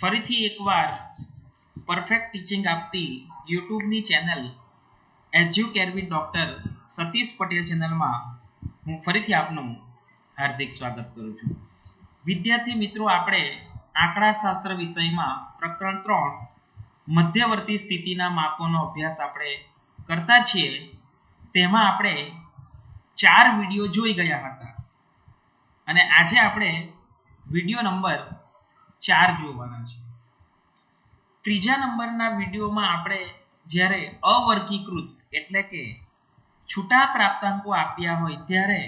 ફરીથી એકવાર perfect teaching આપતી યુટ્યુબની ચેનલ એજ્યુકેરવી ડોક્ટર સતીશ પટેલ ચેનલમાં હું ફરીથી આપનું હાર્દિક સ્વાગત કરું છું. વિદ્યાર્થી મિત્રો, આપણે આંકડાશાસ્ત્ર વિષયમાં પ્રકરણ 3 મધ્યવર્તી સ્થિતિના માપોનો અભ્યાસ આપણે કરતા છીએ. તેમાં આપણે 4 વિડીયો જોઈ ગયા હતા અને આજે આપણે વિડીયો નંબર 4 જોવાના છે. ત્રીજા નંબરના વિડીયોમાં આપણે જ્યારે અવર્ગીકૃત એટલે કે છૂટા પ્રાપ્તાંકો આપ્યા હોય ત્યારે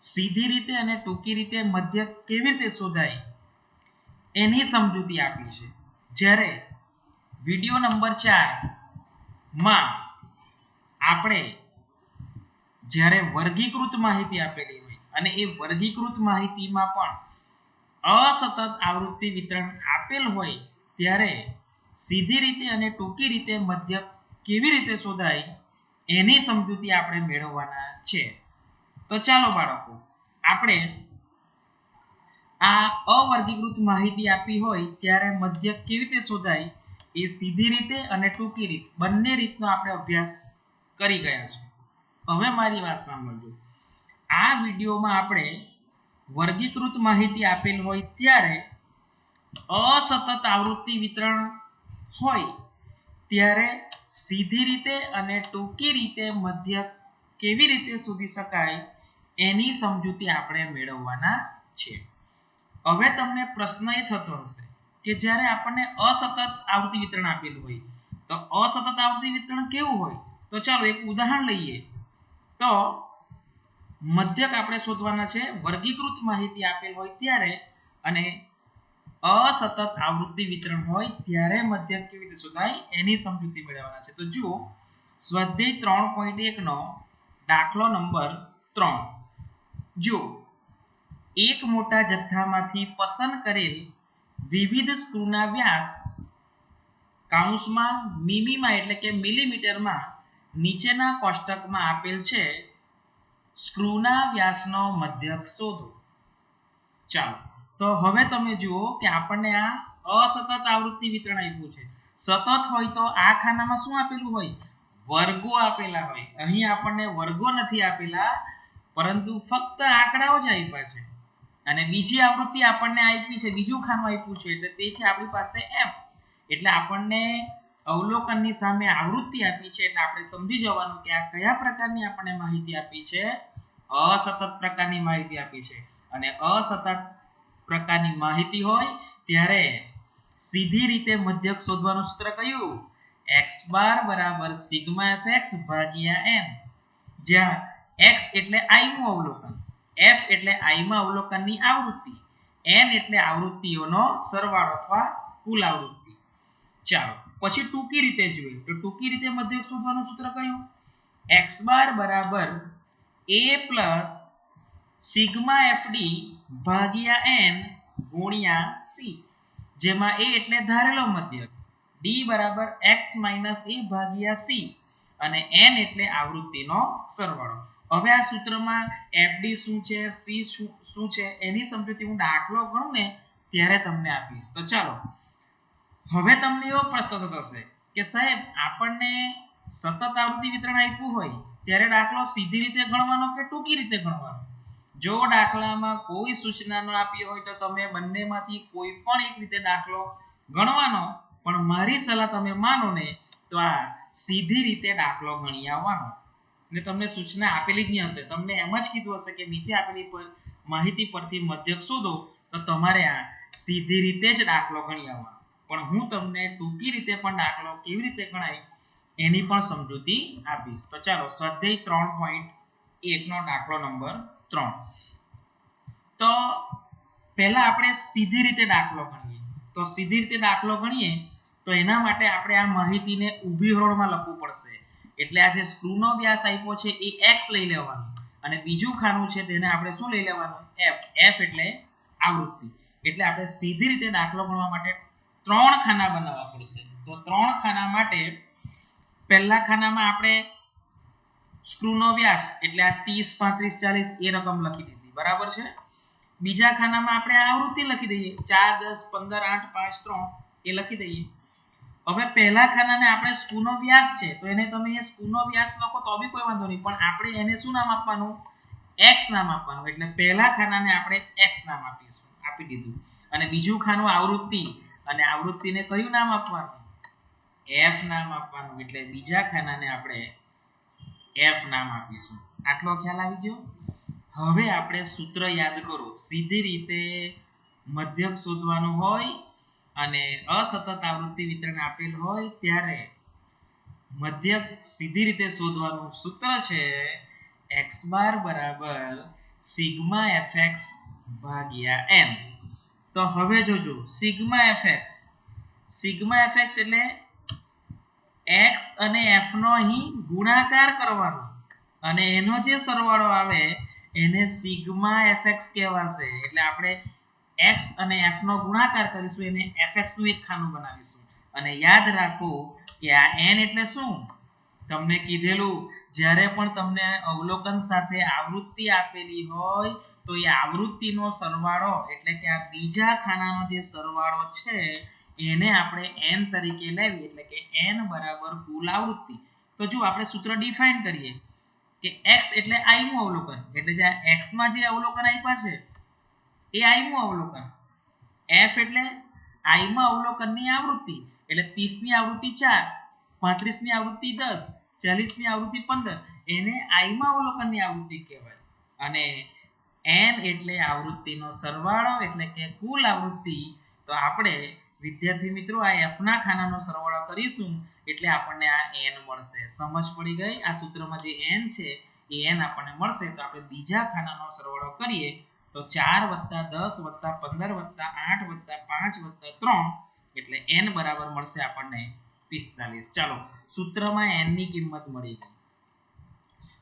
સીધી રીતે અને ટૂંકી રીતે મધ્યક કેવી રીતે શોધાય એની સમજૂતી આપી છે. જ્યારે વિડીયો નંબર 4 માં આપણે જ્યારે વર્ગીકૃત માહિતી આપેલી હોય અને એ વર્ગીકૃત માહિતીમાં પણ અસતત આવૃત્તિ વિતરણ આપેલ હોય ત્યારે સીધી રીતે અને ટૂંકી રીતે મધ્યક કેવી રીતે શોધાય એની સમજૂતી આપણે મેળવવાના છે. તો ચાલો બાળકો, આપણે આ અવર્ગીકૃત માહિતી આપી હોય ત્યારે મધ્યક કેવી રીતે શોધાય એ સીધી રીતે અને ટૂંકી રીત બંને રીતનો આપણે અભ્યાસ કરી ગયા છે. હવે મારી વાત સાંભળજો. આ વિડીયોમાં આપણે વર્ગીકૃત માહિતી આપેલ હોય ત્યારે અસતત આવૃત્તિ વિતરણ હોય ત્યારે સીધી રીતે અને ટૂંકી રીતે મધ્યક કેવી રીતે શોધી શકાય એની સમજૂતી આપણે મેળવવાના છે. હવે તમને પ્રશ્ન એ થતો હશે કે જ્યારે આપણને અસતત આવૃત્તિ વિતરણ આપેલું હોય તો અસતત આવૃત્તિ વિતરણ કેવું હોય? તો ચાલો એક ઉદાહરણ લઈએ. તો મધ્યક આપણે શોધવાના છે વર્ગીકૃત માહિતી આપેલ હોય ત્યારે અને અસતત આવૃત્તિ વિતરણ હોય ત્યારે મધ્યક કેવી રીતે શોધાય એની સમજૂતી મેળવવાના છે. તો જુઓ, સ્વાધ્યાય 3.1 નો દાખલો નંબર 3. જો એક મોટા જથ્થામાંથી પસંદ કરેલ વિવિધ સ્ક્રૂના વ્યાસ કૌંસમાં મીમીમાં એટલે કે મિલીમીટરમાં નીચેના કોષ્ટકમાં આપેલ છે, સ્ક્રૂના વ્યાસનો મધ્યક શોધો. ચાલો, તો હવે તમે જુઓ કે આપણને આ અસતત આવૃત્તિ વિતરણ આપ્યું છે. સતત હોય તો આ ખાનામાં શું આપેલું હોય? વર્ગો આપેલા હોય. અહીં આપણને વર્ગો નથી આપેલા, પરંતુ ફક્ત આંકડાઓ જ આપ્યા છે. અને બીજી આવૃત્તિ આપણને આપી છે, બીજું ખાનું આપ્યું છે, એટલે તે છે આપણી પાસે f. એટલે આપણને અવલોકનની સામે આવૃત્તિ આપી છે, એટલે આપણે સમજી જવાનું કે આ કયા પ્રકારની આપણને માહિતી આપી છે? અસતત પ્રકારની માહિતી આપી છે. અને અસતત પ્રકારની માહિતી હોય ત્યારે સીધી રીતે મધ્યક શોધવાનું સૂત્ર કયું? x બાર બરાબર સિગ્મા fx ભાગ્યા n, જ્યાં x એટલે i નું અવલોકન, f એટલે i માં અવલોકનની આવૃત્તિ, n એટલે આવૃત્તિઓનો સરવાળો અથવા કુલ આવૃત્તિ. ચાલો પછી ટૂંકી રીતે જોઈએ તો ટૂંકી રીતે મધ્યક શોધવાનું સૂત્ર કયું? x બાર બરાબર a પ્લસ સિગ્મા fd ભાગ્યા n ગુણ્યા c, જેમાં a એટલે ધારેલો મધ્યક, d બરાબર x માઇનસ a ભાગ્યા c અને n એટલે આવૃત્તિનો સરવાળો. હવે આ સૂત્રમાં fd શું છે, c શું છે એની સમજૂતી હું દાખલો ગણું ને ત્યારે તમને આપીશ. તો ચાલો, હવે તમને એવો પ્રશ્ન થતો હશે કે સાહેબ આપણને સતત આવૃત્તિ વિતરણ આપ્યું હોય ત્યારે દાખલો સીધી રીતે ગણવાનો કે ટૂંકી રીતે ગણવાનો? જો દાખલામાં કોઈ સૂચના ન આપી હોય તો તમે બંનેમાંથી કોઈ પણ એક રીતે દાખલો ગણવાનો, પણ મારી સલાહ તમે માનો ને તો આ સીધી રીતે દાખલો ગણી આવવાનો. ને તમને સૂચના આપેલી જ નહીં હશે, તમને એમ જ કીધું હશે કે નીચે આપેલી માહિતી પરથી મધ્યક શોધો, તો તમારે આ સીધી રીતે જ દાખલો ગણી આવવાનો. પણ હું તમને ટૂંકી રીતે પણ દાખલો કેવી રીતે ગણાય એની પણ સમજૂતી આપીશ. તો ચાલો, સ્વાધ્યાય 3.1 નો દાખલો નંબર 3. તો પહેલા આપણે સીધી રીતે દાખલો ગણીએ. તો સીધી રીતે દાખલો ગણીએ તો એના માટે આપણે આ માહિતીને ઊભી હરોળમાં લખવું પડશે. એટલે આ જે સ્ક્રૂનો વ્યાસ આપ્યો છે એ x લઈ લેવાનો અને બીજું ખાનું છે તેને આપણે શું લઈ લેવાનું? f. f એટલે આવૃત્તિ. એટલે આપણે સીધી રીતે દાખલો ગણવા માટે 3 ખાના બનાવવા પડશે. તો 3 ખાના માટે પહેલા ખાનામાં આપણે સ્ક્રૂનો વ્યાસ એટલે આ 30 35 40 એ રકમ લખી દીધી, બરાબર છે. બીજા ખાનામાં આપણે આવૃત્તિ લખી દઈએ 4 10 15 8 5 3 એ લખી દઈએ. હવે પહેલા ખાનાને આપણે સ્ક્રૂનો વ્યાસ છે તો એને તમે અહીંયા સ્ક્રૂનો વ્યાસ લખો તો બી કોઈ વાંધો નહીં, પણ આપણે એને શું નામ આપવાનું? x નામ આપવાનું. એટલે પહેલા ખાનાને આપણે x નામ આપી દીધું. અને બીજું ખાનું આવૃત્તિ, અને આવૃત્તિને કયું નામ આપવાનું? f નામ આપવાનું. એટલે બીજા ખાનાને આપણે f નામ આપીશું. આટલો ખ્યાલ આવી ગયો? હવે આપણે સૂત્ર યાદ કરો. સીધી રીતે મધ્યક શોધવાનું હોય અને અસતત આવૃત્તિ વિતરણ આપેલ હોય ત્યારે મધ્યક સીધી રીતે શોધવાનું સૂત્ર છે x બાર બરાબર સિગ્મા fx ભાગ્યા n. તો હવે જોજો સિગ્મા fx એટલે x અને f નો અહીં ગુણાકાર કરવાનો અને એનો જે સરવાળો આવે એને સિગ્મા fx કહેવાશે. એટલે આપણે x અને f નો ગુણાકાર કરીશું, એને fx નું એક ખાનું બનાવીશું. અને યાદ રાખો કે આ n એટલે શું? તમને કીધેલું, જ્યારે પણ તમને અવલોકન સાથે આવૃત્તિ આપેલી હોય તો એ આવૃત્તિનો સરવાળો એટલે કે આ બીજા ખાનાનો જે સરવાળો છે એને આપણે n તરીકે લેવી. એટલે કે n બરાબર કુલ આવૃત્તિ. તો જો આપણે સૂત્ર ડિફાઇન કરીએ કે x એટલે i નું અવલોકન, એટલે જે x માં જે અવલોકન આપ્યા છે એ i નું અવલોકન, f એટલે i માં અવલોકનની આવૃત્તિ, એટલે 30 ની આવૃત્તિ 4, 35 ની આવૃત્તિ 10, 40 ની આવૃત્તિ 15, એને i માં અવલોકનની આવૃત્તિ કહેવાય. અને n એટલે આવૃત્તિનો સરવાળો એટલે કે કુલ આવૃત્તિ. તો આપણે વિદ્યાર્થી મિત્રો આ f ના ખાનાનો સરવાળો કરીશું એટલે આપણને આ n મળશે. સમજ પડી ગઈ? આ સૂત્રમાં જે n છે એ n આપણને મળશે. તો આપણે બીજા ખાનાનો સરવાળો કરીએ તો 4 + 10 + 15 + 8 + 5 + 3 એટલે n બરાબર મળશે આપણને 45. ચાલો, સૂત્રમાં n ની કિંમત મળી ગઈ.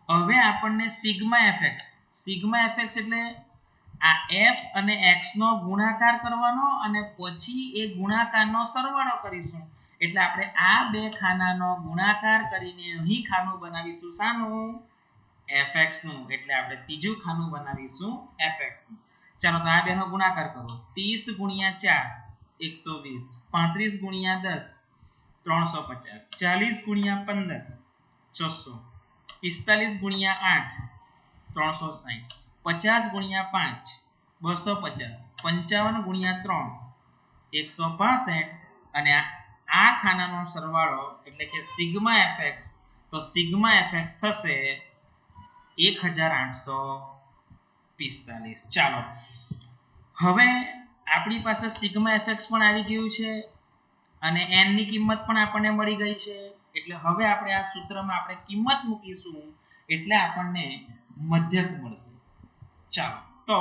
હવે આપણને સિગ્મા fx એટલે આ f અને x નો ગુણાકાર કરવાનો અને પછી એ ગુણાકારનો સરવાળો કરીશું. એટલે આપણે આ બે ખાનાનો ગુણાકાર કરીને અહીં ખાનું બનાવીશું. શાનું? fx નું. એટલે આપણે ત્રીજું ખાનું બનાવીશું fx નું. ચાલો, તો આ બેનો ગુણાકાર કરો. 30 × 4 120, 35 × 10 350, 40 × 15 600, 45 × 8 360, 50 × 5 250, 55 × 3 165. અને આ ખાનાનો સરવાળો એટલે કે સિગ્મા fx, તો સિગ્મા fx થશે 1845. ચાલો, હવે આપણી પાસે સિગ્મા fx પણ આવી ગયું છે અને n ની કિંમત પણ આપણને મળી ગઈ છે. એટલે હવે આપણે આ સૂત્રમાં આપણે કિંમત મૂકીશું એટલે આપણને મધ્યક મળશે. ચાલો, તો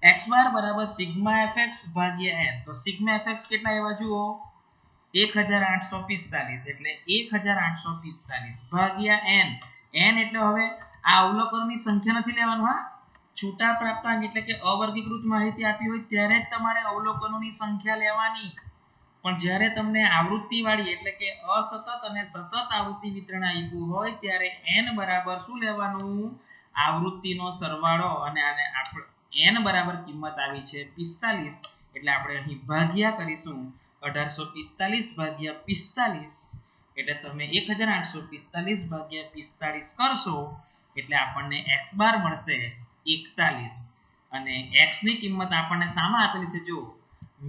x બાર બરાબર સિગ્મા fx ભાગ્યા n. તો સિગ્મા fx કેટલા આવ્યા જુઓ? 1845. એટલે 1845 ભાગ્યા n. n એટલે હવે આ અવલોકનની સંખ્યા નથી લેવાનું. હા, છૂટા પ્રાપ્તાંક એટલે કે અવર્ગીકૃત માહિતી આપી હોય ત્યારે જ તમારે અવલોકનોની સંખ્યા લેવાની. પણ જ્યારે તમને આવૃત્તિ વાળી એટલે કે અસતત અને સતત આવૃત્તિ વિતરણ આપ્યું હોય ત્યારે n બરાબર શું લેવાનું? આવૃત્તિનો સરવાળો. અને આને આપણે n બરાબર કિંમત આવી છે 45. એટલે આપણે અહીં ભાગ્યા કરીશું. 1845 ભાગ્યા 45 એટલે તમે 1845 ભાગ્યા 45 કરશો એટલે આપણને x બાર મળશે 41. અને x ની કિંમત આપણને શામાં આપેલી છે? જો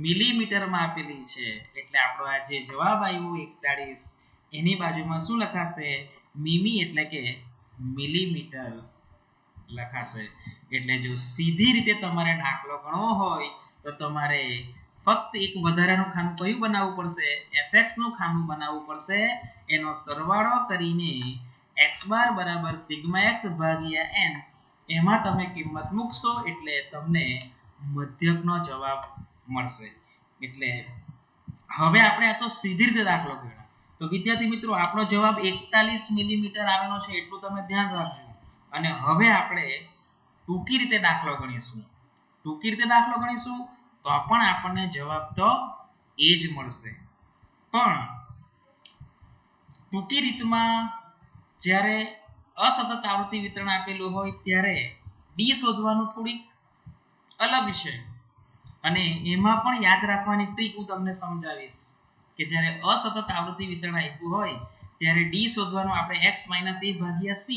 મિલીમીટરમાં આપેલી છે. એટલે આપણો આ જે જવાબ આવ્યો 41 એની બાજુમાં શું લખાશે? મીમી એટલે કે મિલીમીટર લખાશે. એટલે જો સીધી રીતે તમારે દાખલો ગણવો હોય તો તમારે ફક્ત એક વધારાનું ખાનું કયું બનાવવું પડશે? fx નું ખાનું બનાવવું પડશે. એનો સરવાળો કરીને x બાર બરાબર સિગ્મા x ભાગ્યા n એમાં તમે કિંમત મૂકશો એટલે તમને મધ્યકનો જવાબ મળશે. એટલે હવે આપણે આ તો સીધી રીતે દાખલો ગણ્યો. તો વિદ્યાર્થી મિત્રો આપણો જવાબ 41 મિલીમીટર આવેલો છે એટલું તમે ધ્યાન રાખજો. અને હવે આપણે ટૂંકી રીતે દાખલો ગણીશું. તો પણ આપણને જવાબ તો એ જ મળશે. પણ ટૂંકી રીતમાં જ્યારે અસતત આવૃત્તિ વિતરણ આપેલું હોય ત્યારે ડી શોધવાનું થોડીક અલગ છે અને એમાં પણ યાદ રાખવાની ટ્રીક હું તમને સમજાવીશ કે જ્યારે અસતત આવૃત્તિ વિતરણ આપ્યું હોય ત્યારે ડી શોધવાનું આપણે x - a ભાગ્યા c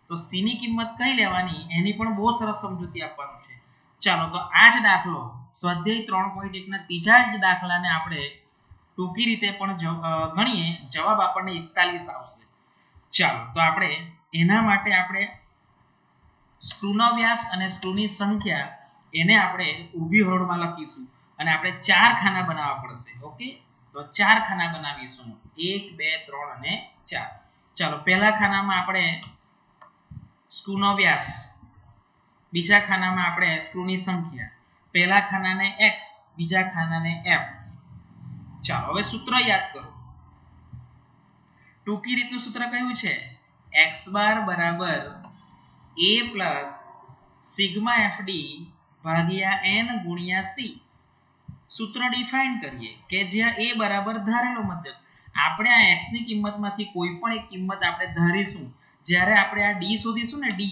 તો c ની કિંમત કઈ લેવાની એની પણ બહુ સરસ સમજૂતી આપવાનું છે. ચાલો તો આ જ દાખલો સ્વાધ્યાય 3.1 ના ત્રીજા જ દાખલાને આપણે ટૂંકી રીતે પણ ગણીએ જવાબ આપણને 41 આવશે. ચાલો તો આપણે એના માટે આપણે સ્ક્રૂનો વ્યાસ અને સ્ક્રૂની સંખ્યા એને આપણે ઊભી હરોળમાં લખીશું અને આપણે 4 ખાના બનાવવા પડશે. ઓકે, તો 4 ખાના બનાવીશું 1 2 3 અને 4. ચાલો પહેલા ખાનામાં આપણે સ્ક્રૂનો વ્યાસ, બીજા ખાનામાં આપણે સ્ક્રૂની સંખ્યા, પહેલા ખાનાને x, બીજા ખાનાને f. ચાલો હવે સૂત્ર યાદ કરો. ટૂંકી રીતનું સૂત્ર કયું છે? x બાર બરાબર a પ્લસ સિગ્મા fd ભાગ્યા n ગુણ્યા c. સૂત્ર ડિફાઇન કરીએ કે જ્યાં a બરાબર ધારેલો મધ્યક. આપણે આ x ની કિંમતમાંથી કોઈ પણ એક કિંમત આપણે ધારીશું. જ્યારે આપણે આ d શોધીશું ને d,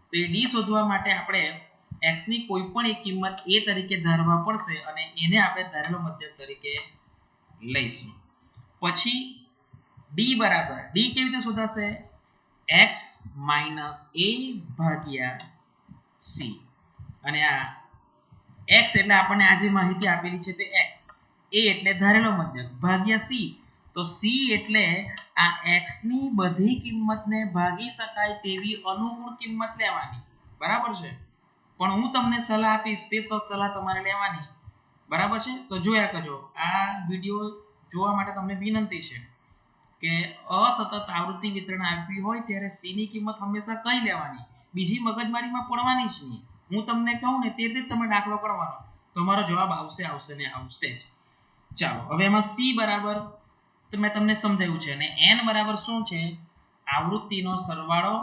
તો એ d શોધવા માટે આપણે x ની કોઈ પણ એક કિંમત a તરીકે ધારવા પડશે અને એને આપણે ધારેલો મધ્યક તરીકે લઈશું. પછી d બરાબર d કેવી રીતે શોધાશે? x - a ભાગ્યા c. અને આ x એટલે આપણને આ જે માહિતી આપેલી છે તે x, a એટલે ધારેલો મધ્યક ભાગ્યા c. તો c એટલે આ x ની બધી કિંમતને ભાગી શકાય તેવી અનુકૂળ કિંમત લેવાની. બરાબર છે? પણ હું તમને સલાહ આપીશ તે તો સલાહ તમારે લેવાની. બરાબર છે? તો જોયા કરજો. આ વિડિયો જોવા માટે તમને વિનંતી છે કે અસતત આવૃત્તિ વિતરણ આપવી હોય ત્યારે c ની કિંમત હંમેશા કઈ લેવાની, બીજી મગજમારીમાં પડવાની જ નહીં. હું તમને કહું ને તે રીતે તમે દાખલો કરવાનો, તમારો જવાબ આવશે ને આવશે જ. ચાલો હવે એમાં c બરાબર મેં તમને સમજાવ્યું છે અને n બરાબર શું છે? આવૃત્તિનો સરવાળો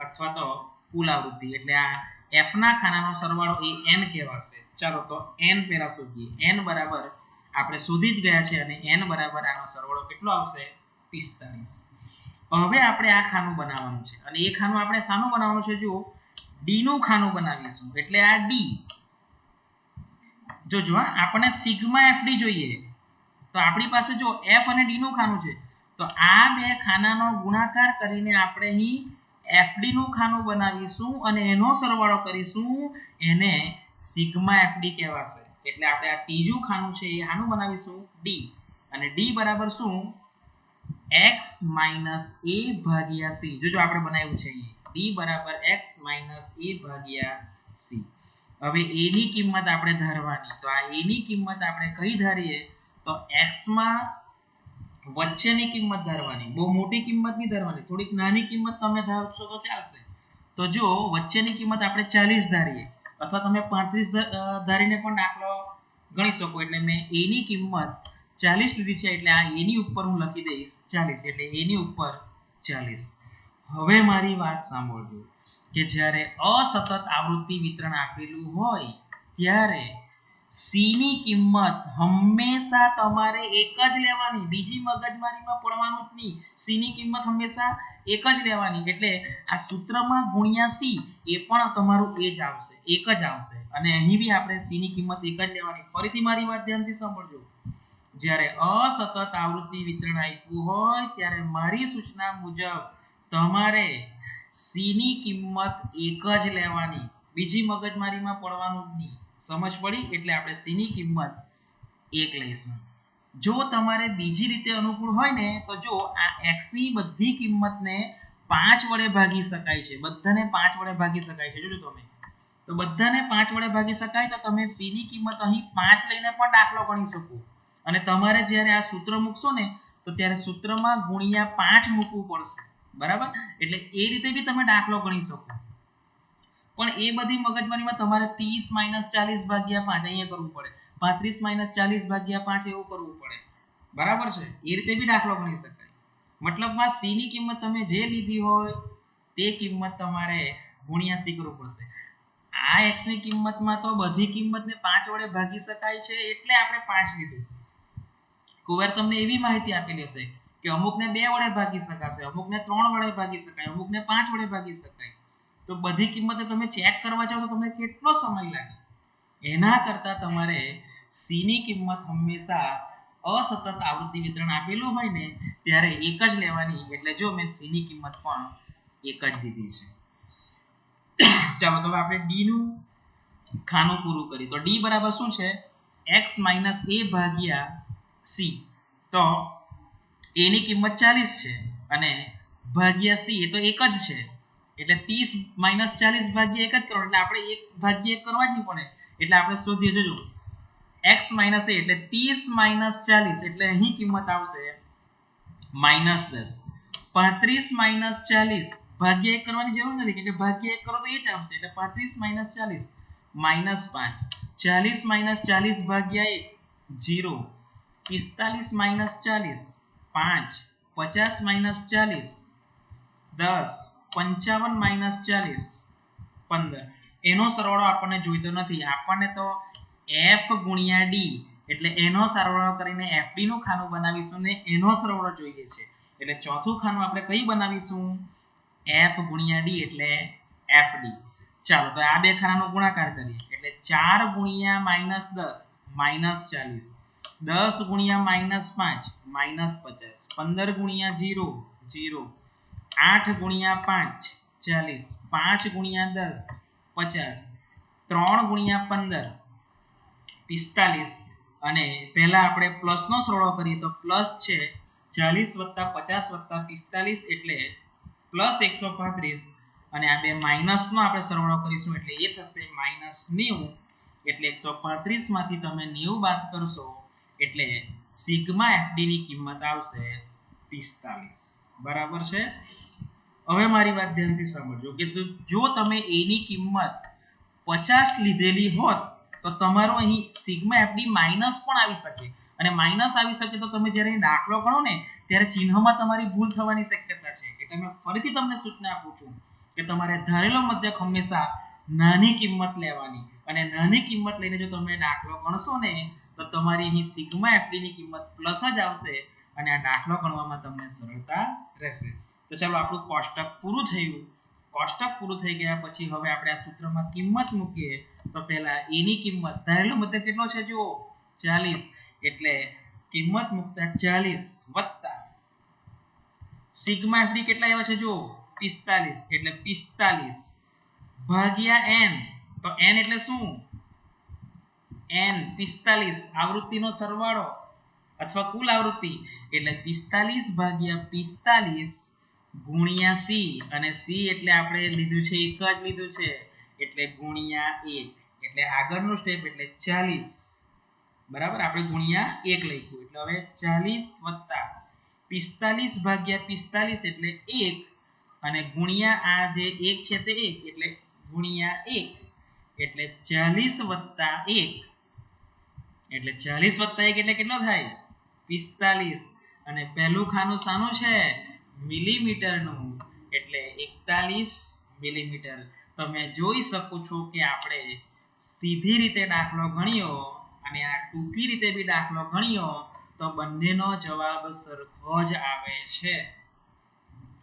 અથવા તો કુલ આવૃત્તિ. એટલે આ f ના ખાનાનો સરવાળો એ n કહેવાશે. ચાલો તો n પહેલા શોધીએ. n બરાબર આપણે શોધી જ ગયા છે અને n બરાબર આનો સરવાળો કેટલો આવશે? 45. હવે આપણે આ ખાનું બનાવવાનું છે અને એ ખાનું આપણે શાનું બનાવવાનું છે? જો d નું ખાનું બનાવીશું. એટલે આ d જો આપણે સિગ્મા fd જોઈએ તો આપણી પાસે જો f અને d નું ખાનું છે તો આ બે ખાનાનો ગુણાકાર કરીને આપણે અહીં fd નું ખાનું બનાવીશું અને એનો સરવાળો કરીશું, એને સિગ્મા fd કહેવાશે. એટલે આપણે આ ત્રીજું ખાનું છે એ આનું બનાવીશું d અને d બરાબર શું? x - a ભાગ્યા c. જો આપણે બનાવ્યું છે d બરાબર x - a ભાગ્યા c. હવે a ની કિંમત આપણે ધારવાની. તો આ a ની કિંમત આપણે કઈ ધારીએ? તો x માં વચ્ચેની કિંમત ધારવાની. બહુ મોટી કિંમત નહીં ધારવાની, થોડીક નાની કિંમત તમે ધારશો તો ચાલશે. તો જો વચ્ચેની કિંમત આપણે 40 ધારીએ અથવા તમે 35 ધારીને પણ દાખલો ગણી શકો. એટલે મેં a ની કિંમત 40 લીધી છે એટલે આ a ની ઉપર હું લખી દઈશ 40. એટલે a ની ઉપર 40. હવે મારી વાત સાંભળજો કે જ્યારે અસતત આવૃત્તિ વિતરણ આપેલું હોય ત્યારે c ની કિંમત હંમેશા તમારે એક જ લેવાની, બીજી મગજમારીમાં પડવાનું જ નહીં. c ની કિંમત હંમેશા એક જ લેવાની. એટલે આ સૂત્રમાં ગુણ્યા c એ પણ તમારું એ જ આવશે, એક જ આવશે. અને અહીં બી આપણે c ની કિંમત એક જ લેવાની. ફરીથી મારી વાત ધ્યાનથી સાંભળજો. જ્યારે અસતત આવૃત્તિ વિતરણ આપ્યું હોય ત્યારે મારી સૂચના મુજબ તમારે c ની કિંમત એક જ લેવાની, બીજી મગજમારીમાં પડવાનું જ નહીં. સમજ પડી? એટલે આપણે c ની કિંમત 1 લઈશું. જો તમારે બીજી રીતે અનુકૂળ હોય ને તો જો આ x ની બધી કિંમતને 5 વડે ભાગી શકાય છે. બધાને 5 વડે ભાગી શકાય છે. જોજો તમે. તો બધાને 5 વડે ભાગી શકાય તો તમે c ની કિંમત અહીં 5 લઈને પણ દાખલો ગણી શકો. અને તમારે જ્યારે આ સૂત્ર મૂકશો ને તો ત્યારે સૂત્રમાં ગુણ્યા 5 મૂકવું પડશે. બરાબર? એટલે એ રીતે બી તમે દાખલો ગણી શકો. પણ એ બધી મગજમારીમાં તમારે 30 - 40 ભાગ્યા 5 અહીંયા કરવું પડે, 35 - 40 ભાગ્યા 5 એવું કરવું પડે. બરાબર છે? એ રીતે બી દાખલો ગણી શકાય. મતલબમાં c ની કિંમત તમે જે લીધી હોય તે કિંમત તમારે ગુણ્યા c કરવું પડશે. આ x ની કિંમતમાં તો બધી કિંમતને 5 વડે ભાગી શકાય છે એટલે આપણે 5 લીધું. કોઈવાર તમને એવી માહિતી આપેલી હશે કે અમુકને 2 વડે ભાગી શકાશે, અમુકને 3 વડે ભાગી શકાય, અમુકને 5 વડે ભાગી શકાય. તો બધી કિંમતે તમે ચેક કરવા જાઓ તો તમને કેટલો સમય લાગે. એના કરતાં તમારે સી ની કિંમત હંમેશા અસતત આવૃત્તિ વિતરણ આપેલું હોય ને ત્યારે એક જ લેવાની. એટલે જો મેં સી ની કિંમત પણ એક જ લીધી છે. ચાલો તો આપણે ડી નું ખાનું પૂરું કરી. તો ડી બરાબર શું છે? x - a ભાગ્યા c. તો a ની કિંમત 40 છે અને ભાગ્યા c એ તો એક જ છે એટલે 30 - 40 ભાગ્યા 1 જ કરો એટલે આપણે 1 ભાગ્યા 1 કરવા જ નહીં પડે. એટલે આપણે શોધીએ જોજો x - a એટલે 30 - 40 એટલે અહીં કિંમત આવશે -10. 35 - 40 ભાગ્યા 1 કરવાની જરૂર નથી કે ભાગ્યા 1 કરો તો એ જ આવશે એટલે 35 - 40 -5. 40 - 40 ભાગ્યા 1 0. 45 - 40 5. 50 - 40 10. 55 - 40 15. એનો સરવાળો આપણને જોઈતો નથી. આપણને તો f ગુણ્યા d એટલે એનો સરવાળો કરીને fd નું ખાનું બનાવીશું ને એનો સરવાળો જોઈએ છે. એટલે ચોથું ખાનું આપણે કઈ બનાવીશું? f ગુણ્યા d એટલે fd. ચાલો તો આ બે ખાનાનો ગુણાકાર કરીએ એટલે 4 ગુણ્યા -10 -40. 10 ગુણ્યા -5 -50. 15 ગુણ્યા 0 0. 8 ગુણ્યા 5 40. 5 ગુણ્યા 10 50. 3 ગુણ્યા 15 45. અને પહેલા આપણે પ્લસ નો સરવાળો કરીએ તો પ્લસ છે 40 + 50 + 45 એટલે +135. અને આ બે માઈનસ નો આપણે સરવાળો કરીશું એટલે એ થશે -90. એટલે 135 માંથી તમે 90 બાદ કરશો એટલે સિગ્મા fd ની કિંમત આવશે 45. બરાબર છે. હવે મારી વાત ધ્યાનથી સમજો કે જો તમે a ની કિંમત 50 લીધેલી હોત તો તમારો અહીં સિગ્મા fd માઈનસ પણ આવી શકે. અને માઈનસ આવી શકે તો તમે જ્યારે દાખલો ગણો ને ત્યારે ચિહ્નમાં તમારી ભૂલ થવાની શક્યતા છે. એટલે મેં ફરીથી તમને સૂચના આપું છું કે તમારે ધારેલો મધ્યક હંમેશા નાની કિંમત લેવાની. અને નાની કિંમત લઈને જો તમે દાખલો ગણશો ને તો તમારી અહીં સિગ્મા fd ની કિંમત પ્લસ જ આવશે અને આ દાખલો ગણવામાં તમને સરળતા રહેશે. તો ચાલો આપણું કોષ્ટક પૂરું થયું. કોષ્ટક પૂરું થઈ ગયા પછી હવે આપણે આ સૂત્રમાં કિંમત મૂકીએ. તો પહેલા a ની કિંમત ધારેલો મધ્યક કેટલો છે જુઓ 40 એટલે કિંમત મૂકતા 40 વત્તા સિગ્મા fd કેટલા આવ્યા છે જુઓ 45 એટલે 45 ભાગ્યા n. તો n એટલે શું? n 45 આવૃત્તિનો સરવાળો અથવા કુલ આવૃત્તિ એટલે 45 ભાગ્યા 45 ગુણ્યા c. અને c એટલે આપણે લીધું છે એક જ લીધું છે એટલે ગુણ્યા 1. એટલે આગળનું સ્ટેપ એટલે 40. બરાબર આપણે ગુણ્યા 1 લખ્યું એટલે હવે 40 વત્તા 45 ભાગ્યા 45 એટલે 1 અને ગુણ્યા આ જે 1 છે તે 1 એટલે ગુણ્યા 1 એટલે 40 વત્તા 1 એટલે 40 વત્તા 1 એટલે કેટલો થાય 45. અને પહેલું ખાનું શાનું છે? મિલીમીટરનું એટલે 41 મિલીમીટર. તમે જોઈ શકો છો કે આપણે સીધી રીતે દાખલો ગણ્યો અને આ ટૂંકી રીતે બી દાખલો ગણ્યો તો બંનેનો જવાબ સરખો જ આવે છે.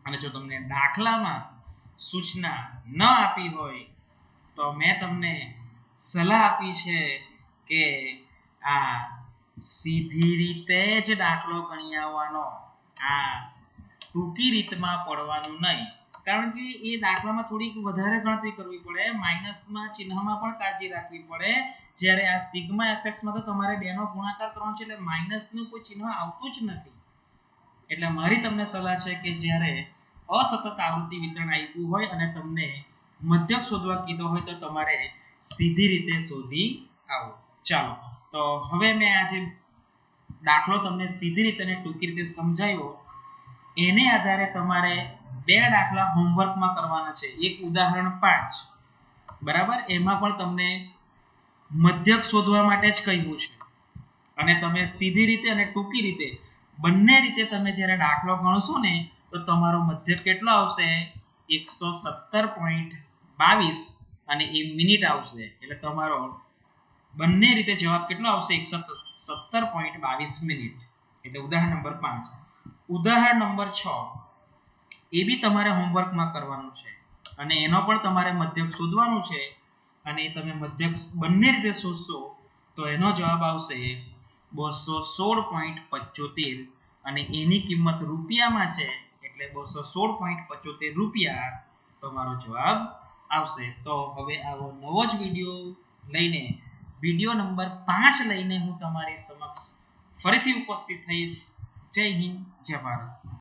અને જો તમને દાખલામાં સૂચના ન આપી હોય તો મેં તમને સલાહ આપી છે કે આ સીધી રીતે જ દાખલો ગણી આવવાનો. આ ટૂંકી રીતમાં પડવાનું નહીં. કારણ કે એ દાખલામાં થોડીક વધારે ગણતરી કરવી પડે. માઈનસમાં ચિહ્નમાં પણ કાળજી રાખવી પડે. જ્યારે આ સિગ્મા fx માં તો તમારે બેનો ગુણાકાર કરવાનો છે એટલે માઈનસનું કોઈ ચિહ્ન આવતું જ નથી. એટલે મારી તમને સલાહ છે કે જ્યારે અસતત આવૃત્તિ વિતરણ આપ્યું હોય અને તમને મધ્યક શોધવા કીધો હોય તો તમારે સીધી રીતે શોધી આવો. ચાલો તો હવે મેં આજે દાખલો તમને સીધી રીતે અને ટૂંકી રીતે સમજાવ્યો. એને આધારે તમારે બે દાખલા હોમવર્કમાં કરવાના છે. એક ઉદાહરણ 5 બરાબર એમાં પણ તમને મધ્યક શોધવા માટે જ કહ્યું છે અને તમે સીધી રીતે અને ટૂંકી રીતે બંને રીતે તમે જ્યારે દાખલો ગણશો ને તો તમારો મધ્યક કેટલો આવશે 117.22 અને એ મિનિટ આવશે. એટલે તમારો બંને રીતે જવાબ કેટલો આવશે 117.22 મિનિટ. એટલે ઉદાહરણ નંબર 5. ઉદાહરણ નંબર 6 એ બી તમારે હોમવર્કમાં કરવાનું છે. અને એનો પણ તમારે મધ્યક શોધવાનું છે અને તમે મધ્યક બંને રીતે શોધશો તો એનો જવાબ આવશે 216.75 અને એની કિંમત રૂપિયામાં છે એટલે 216.75 રૂપિયા તમારો જવાબ આવશે. તો હવે આવો નવો જ વિડિયો નંબર 5 લઈને હું તમારી સમક્ષ ફરીથી ઉપસ્થિત થઈશ. જય હિન્દ, જય ભારત.